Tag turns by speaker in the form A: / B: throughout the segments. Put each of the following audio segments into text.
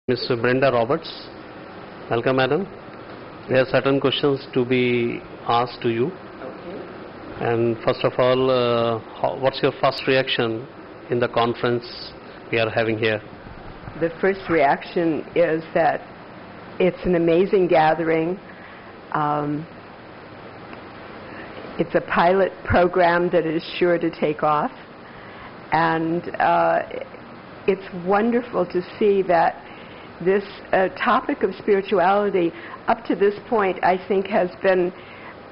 A: Ms. Brenda Roberts. Welcome, madam. There are certain questions to be asked to you.
B: Okay.
A: And first of all, what's your first reaction in the conference we are having here?
B: The first reaction is that it's an amazing gathering. It's a pilot program that is sure to take off. And it's wonderful to see that this topic of spirituality, up to this point, I think has been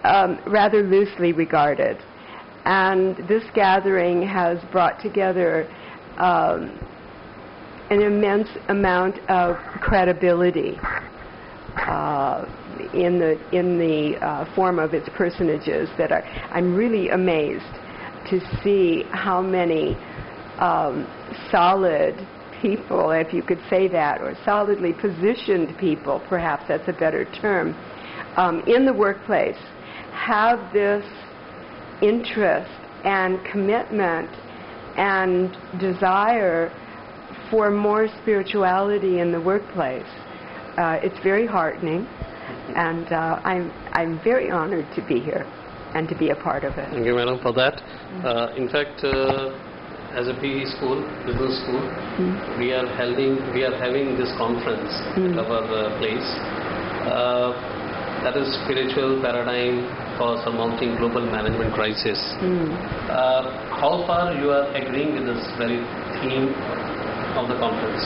B: rather loosely regarded. And this gathering has brought together an immense amount of credibility in the form of its personages that I'm really amazed to see how many solid people, if you could say that, or solidly positioned people, perhaps that's a better term, in the workplace have this interest and commitment and desire for more spirituality in the workplace. It's very heartening, and I'm very honored to be here and to be a part of it.
A: Thank you, madam, for that. In fact, as a PE school, business school, we are having this conference at our place. That is spiritual paradigm for surmounting global management crisis. How far you are agreeing with this very theme of the conference?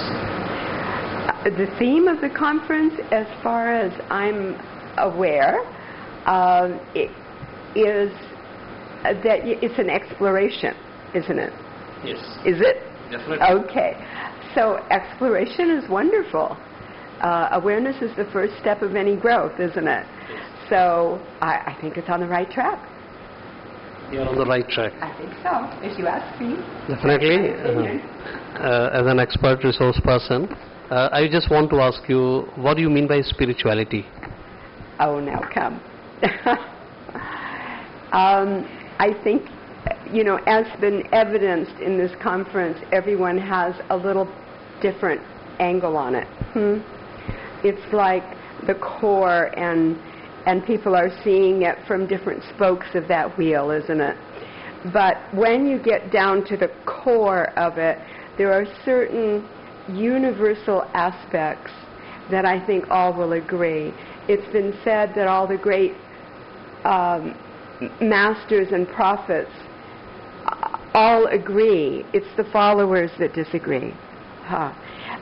B: The theme of the conference, as far as I'm aware, is that it's an exploration, isn't it?
A: Yes.
B: Is it?
A: Definitely.
B: Okay. So exploration is wonderful. Awareness is the first step of any growth, isn't it?
A: Yes.
B: So I think it's on the right track.
A: You're on the right track.
B: I think so, if you ask me.
A: Definitely. As an expert resource person, I just want to ask you, what do you mean by spirituality?
B: Oh, now come. I think, as been evidenced in this conference, everyone has a little different angle on it. It's like the core, and people are seeing it from different spokes of that wheel, isn't it? But when you get down to the core of it, there are certain universal aspects that I think all will agree. It's been said that all the great masters and prophets all agree. It's the followers that disagree.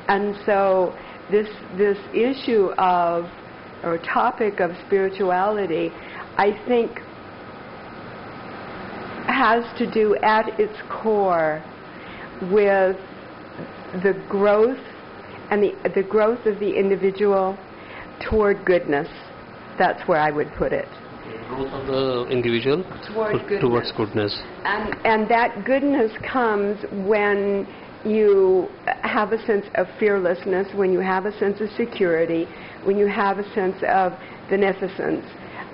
B: And so this issue of, or topic of spirituality, I think has to do at its core with the growth and the growth of the individual toward goodness. That's where I would put it.
A: Growth of the individual towards goodness.
B: And that goodness comes when you have a sense of fearlessness, when you have a sense of security, when you have a sense of beneficence.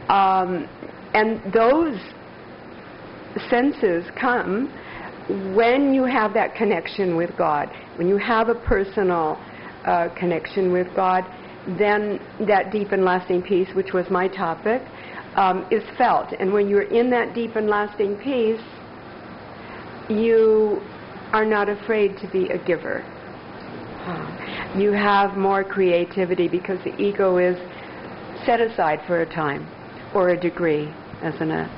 B: And those senses come when you have that connection with God. When you have a personal connection with God, then that deep and lasting peace, which was my topic, is felt. And when you're in that deep and lasting peace, you are not afraid to be a giver. You have more creativity because the ego is set aside for a time or a degree, isn't it?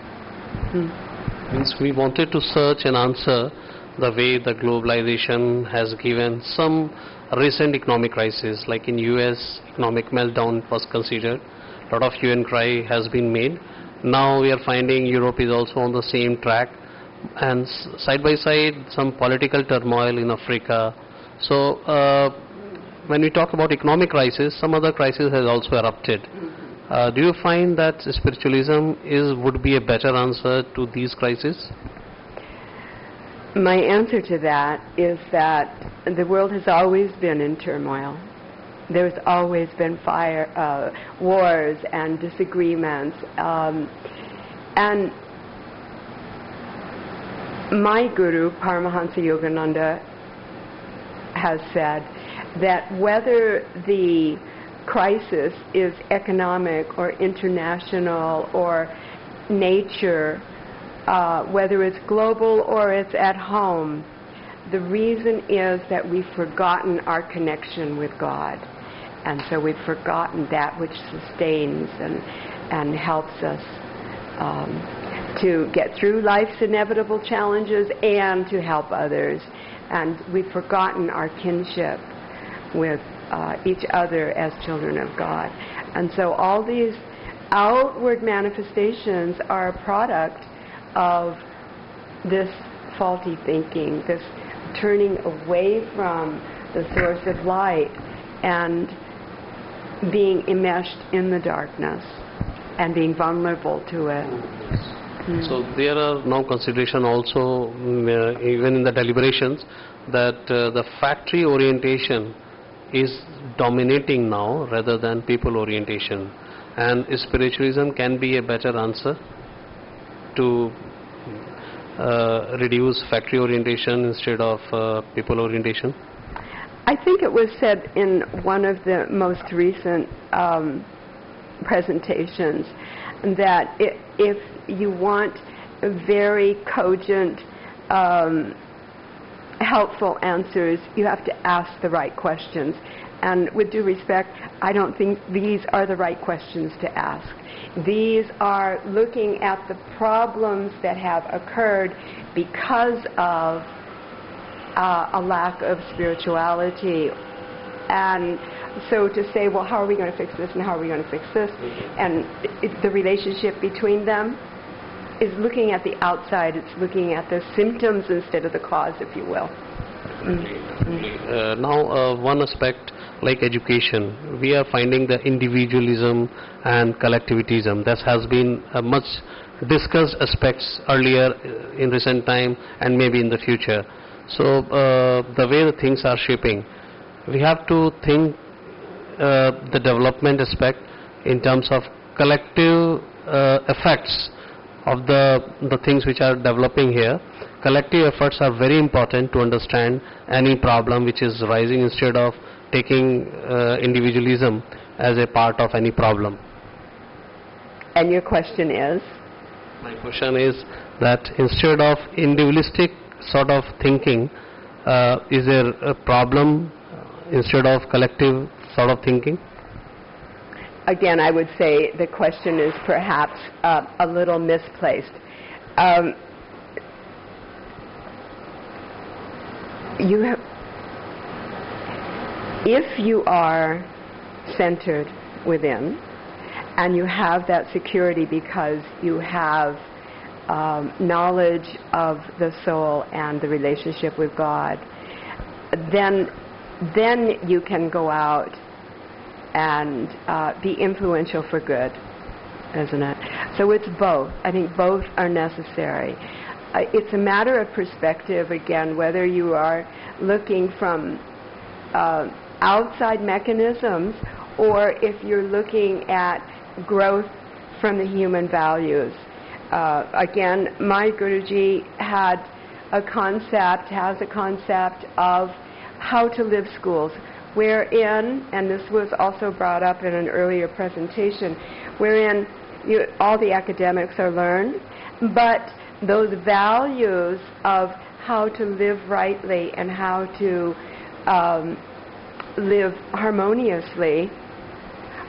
A: Means we wanted to search and answer the way the globalization has given some recent economic crisis, like in US, economic meltdown was considered. A lot of hue and cry has been made. Now we are finding Europe is also on the same track, and side by side some political turmoil in Africa. So when we talk about economic crisis, some other crisis has also erupted. Do you find that spiritualism would be a better answer to these crises?
B: My answer to that is that the world has always been in turmoil. There's always been wars and disagreements. And my guru, Paramahansa Yogananda, has said that whether the crisis is economic or international or nature, whether it's global or it's at home, the reason is that we've forgotten our connection with God. And so we've forgotten that which sustains and helps us to get through life's inevitable challenges and to help others. And we've forgotten our kinship with each other as children of God. And so all these outward manifestations are a product of this faulty thinking, this turning away from the source of light and being enmeshed in the darkness and being vulnerable to it.
A: So there are now consideration also, even in the deliberations, that the factory orientation is dominating now rather than people orientation, and spiritualism can be a better answer to reduce factory orientation instead of people orientation.
B: I think it was said in one of the most recent presentations that if you want very cogent, helpful answers, you have to ask the right questions. And with due respect, I don't think these are the right questions to ask. These are looking at the problems that have occurred because of a lack of spirituality. And so to say, well, how are we going to fix this and how are we going to fix this? And the relationship between them is looking at the outside. It's looking at the symptoms instead of the cause, if you will.
A: Now, one aspect like education, we are finding the individualism and collectivitism. That has been a much discussed aspects earlier in recent time and maybe in the future. So the way the things are shaping, we have to think the development aspect in terms of collective effects of the things which are developing here. Collective efforts are very important to understand any problem which is rising instead of taking individualism as a part of any problem.
B: And your question is?
A: My question is that instead of individualistic sort of thinking, is there a problem instead of collective sort of thinking?
B: Again, I would say the question is perhaps a little misplaced. If you are centered within and you have that security because you have knowledge of the soul and the relationship with God, then you can go out and be influential for good, isn't it? So it's both. I think both are necessary. It's a matter of perspective, again, whether you are looking from outside mechanisms or if you're looking at growth from the human values. Again, my Guruji has a concept of how to live schools, wherein, and this was also brought up in an earlier presentation, wherein all the academics are learned, but those values of how to live rightly and how to live harmoniously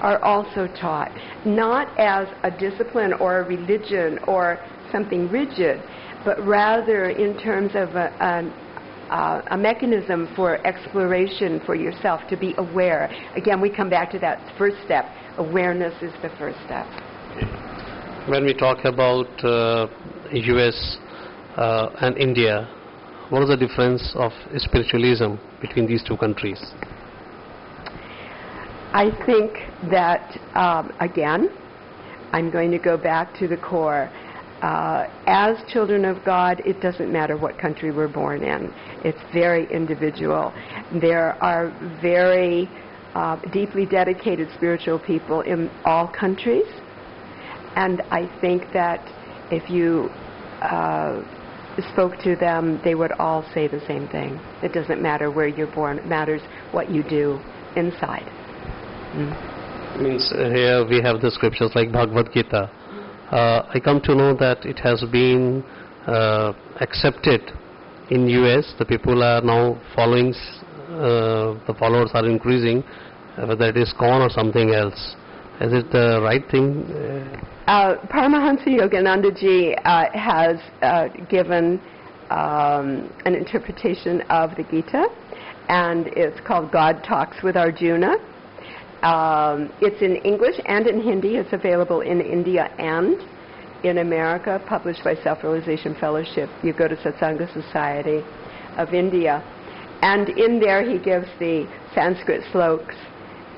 B: are also taught, not as a discipline or a religion or something rigid, but rather in terms of a mechanism for exploration for yourself, to be aware. Again, we come back to that first step. Awareness is the first step.
A: When we talk about US and India, what is the difference of spiritualism between these two countries?
B: I think that, again, I'm going to go back to the core. As children of God, it doesn't matter what country we're born in. It's very individual. There are very deeply dedicated spiritual people in all countries. And I think that if you spoke to them, they would all say the same thing. It doesn't matter where you're born, it matters what you do inside.
A: Means here we have the scriptures like Bhagavad Gita. I come to know that it has been accepted in US. The people are now following, the followers are increasing, whether it is ISKCON or something else. Is it the right thing?
B: Paramahansa Yoganandaji has given an interpretation of the Gita, and it's called God Talks with Arjuna. It's in English and in Hindi. It's available in India and in America, published by Self-Realization Fellowship. You go to Satsanga Society of India. And in there he gives the Sanskrit slokas,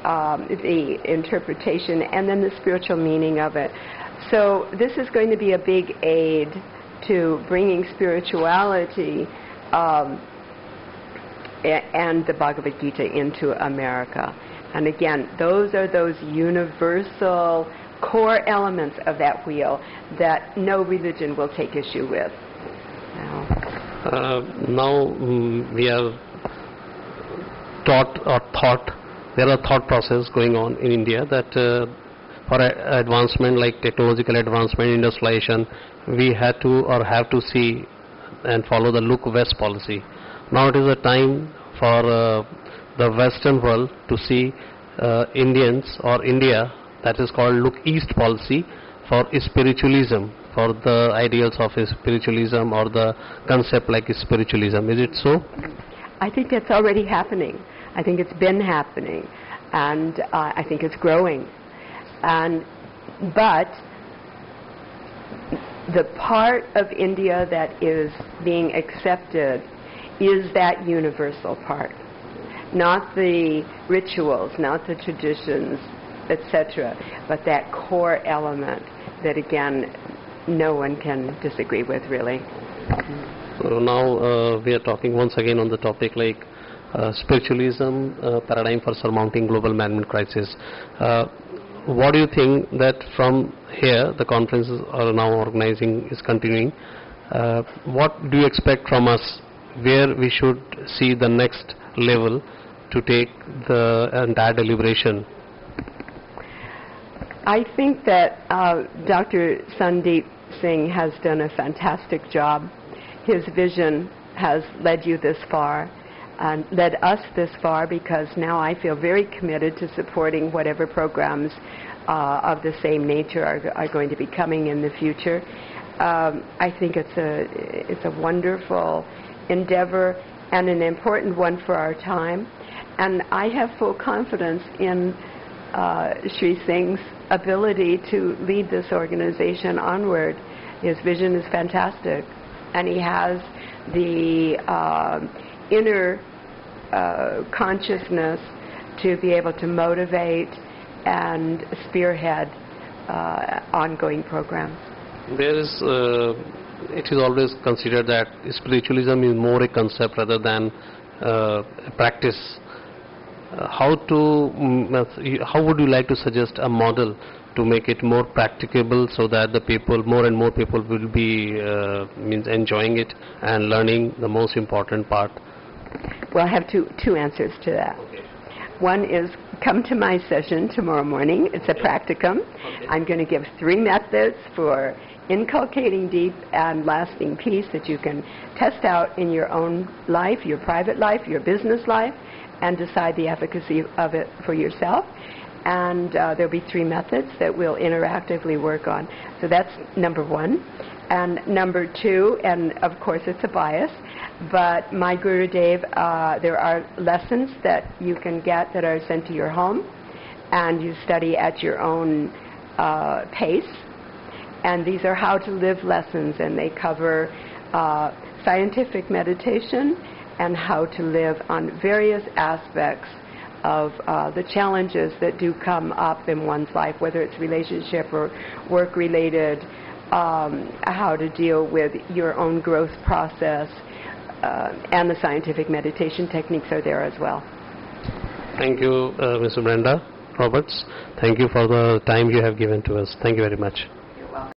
B: the interpretation, and then the spiritual meaning of it. So this is going to be a big aid to bringing spirituality and the Bhagavad Gita into America. And again, those are those universal core elements of that wheel that no religion will take issue with.
A: Now we are there are thought process going on in India that for advancement, like technological advancement, industrialization, we had to or have to see and follow the look west policy. Now it is a time for the Western world to see Indians or India, that is called look east policy, for spiritualism, for the ideals of spiritualism or the concept like spiritualism. Is it so?
B: I think that's already happening. I think it's been happening, and I think it's growing. But the part of India that is being accepted is that universal part, not the rituals, not the traditions, etc., but that core element that, again, no one can disagree with, really.
A: So now we are talking once again on the topic like spiritualism, paradigm for surmounting global management crisis. What do you think that from here, the conferences are now organizing, is continuing, what do you expect from us, where we should see the next level to take the entire deliberation?
B: I think that Dr. Sandeep Singh has done a fantastic job. His vision has led you this far and led us this far, because now I feel very committed to supporting whatever programs of the same nature are going to be coming in the future. I think it's a wonderful endeavor and an important one for our time. And I have full confidence in Sri Singh's ability to lead this organization onward. His vision is fantastic, and he has the inner consciousness to be able to motivate and spearhead ongoing programs.
A: There is, it is always considered that spiritualism is more a concept rather than a practice. How would you like to suggest a model to make it more practicable, so that the people, more and more people, will be enjoying it and learning the most important part?
B: Well, I have two answers to that.
A: Okay.
B: One is, come to my session tomorrow morning. It's a practicum.
A: Okay.
B: I'm going to give 3 methods for inculcating deep and lasting peace that you can test out in your own life, your private life, your business life, and decide the efficacy of it for yourself. And there'll be 3 methods that we'll interactively work on. So that's number 1. And number 2, and of course it's a bias, but my Gurudev, there are lessons that you can get that are sent to your home, and you study at your own pace. And these are how to live lessons, and they cover scientific meditation and how to live on various aspects of the challenges that do come up in one's life, whether it's relationship or work-related, how to deal with your own growth process, and the scientific meditation techniques are there as well.
A: Thank you, Ms. Brenda Roberts. Thank you for the time you have given to us. Thank you very much.